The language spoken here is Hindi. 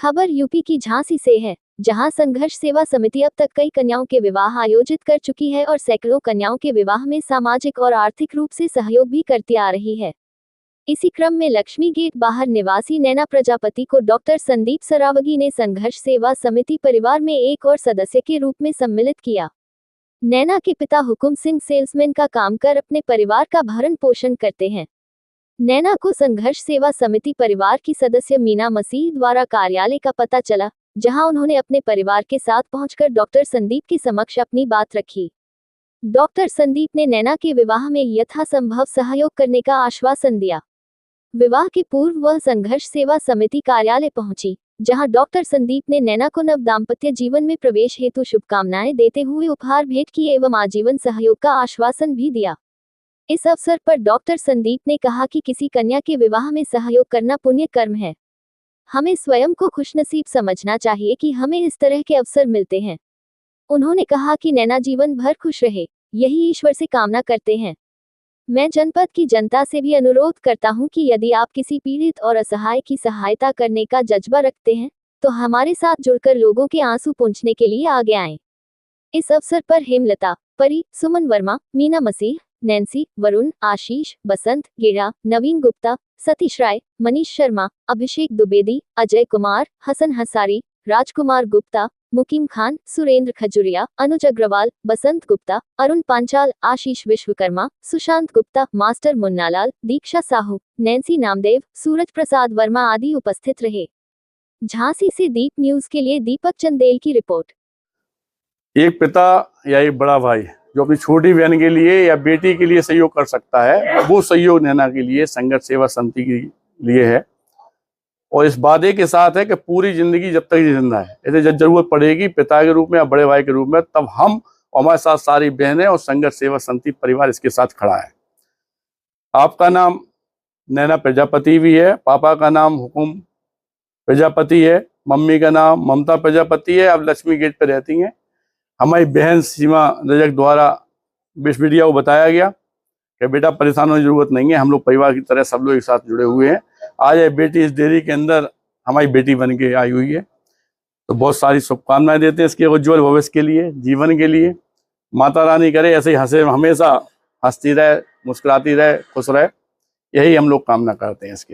खबर यूपी की झांसी से है, जहां संघर्ष सेवा समिति अब तक कई कन्याओं के विवाह आयोजित कर चुकी है और सैकड़ों कन्याओं के विवाह में सामाजिक और आर्थिक रूप से सहयोग भी करती आ रही है। इसी क्रम में लक्ष्मी गेट बाहर निवासी नैना प्रजापति को डॉक्टर संदीप सरावगी ने संघर्ष सेवा समिति परिवार में एक और सदस्य के रूप में सम्मिलित किया। नैना के पिता हुकुम सिंह सेल्समैन का काम कर अपने परिवार का भरण पोषण करते हैं। नैना को संघर्ष सेवा समिति परिवार की सदस्य मीना मसीह द्वारा कार्यालय का पता चला, जहां उन्होंने अपने परिवार के साथ पहुंचकर डॉक्टर संदीप के समक्ष अपनी बात रखी। डॉक्टर संदीप ने नैना के विवाह में यथासंभव सहयोग करने का आश्वासन दिया। विवाह के पूर्व वह संघर्ष सेवा समिति कार्यालय पहुंची, जहां डॉक्टर संदीप ने नैना को नव दाम्पत्य जीवन में प्रवेश हेतु शुभकामनाएं देते हुए उपहार भेंट किए एवं आजीवन सहयोग का आश्वासन भी दिया। इस अवसर पर डॉक्टर संदीप ने कहा कि किसी कन्या के विवाह में सहयोग करना पुण्य कर्म है। हमें स्वयं को खुशनसीब समझना चाहिए कि हमें इस तरह के अवसर मिलते हैं। उन्होंने कहा कि नैना जीवन भर खुश रहे, यही ईश्वर से कामना करते हैं। मैं जनपद की जनता से भी अनुरोध करता हूं कि यदि आप किसी पीड़ित और असहाय की सहायता करने का जज्बा रखते हैं, तो हमारे साथ जुड़कर लोगों के आंसू पोंछने के लिए आगे आएं। इस अवसर पर हेमलता, परी, सुमन वर्मा, मीना मसीह, नैन्सी, वरुण, आशीष, बसंत, गिरा, नवीन गुप्ता, सतीश राय, मनीष शर्मा, अभिषेक द्विवेदी, अजय कुमार, हसन हसारी, राजकुमार गुप्ता, मुकीम खान, सुरेंद्र खजुरिया, अनुज अग्रवाल, बसंत गुप्ता, अरुण पांचाल, आशीष विश्वकर्मा, सुशांत गुप्ता, मास्टर मुन्नालाल, दीक्षा साहू, नैन्सी नामदेव, सूरज प्रसाद वर्मा आदि उपस्थित रहे। झांसी से दीप न्यूज के लिए दीपक चंदेल की रिपोर्ट। एक पिता या एक बड़ा भाई जो अपनी छोटी बहन के लिए या बेटी के लिए सहयोग कर सकता है, वो सहयोग नैना के लिए संघर्ष सेवा समिति के लिए है। और इस वादे के साथ है कि पूरी जिंदगी जब तक ये जिंदा है, ऐसे जब जरूरत पड़ेगी पिता के रूप में या बड़े भाई के रूप में, तब हम और हमारे साथ सारी बहनें और संघर्ष सेवा समिति परिवार इसके साथ खड़ा है। आपका नाम नैना प्रजापति भी है, पापा का नाम हुकुम प्रजापति है, मम्मी का नाम ममता प्रजापति है। अब लक्ष्मी गेट पर रहती हैं। हमारी बहन सीमा रजक द्वारा इस वीडियो को बताया गया कि बेटा परेशान होने की जरूरत नहीं है, हम लोग परिवार की तरह सब लोग एक साथ जुड़े हुए हैं। आज ये बेटी इस डेयरी के अंदर हमारी बेटी बन के आई हुई है, तो बहुत सारी शुभकामनाएं देते हैं इसके उज्ज्वल भविष्य के लिए, जीवन के लिए। माता रानी करे ऐसे ही हंसे, हमेशा हंसती रहे, मुस्कुराती रहे, खुश रहे, यही हम लोग कामना करते हैं इसके।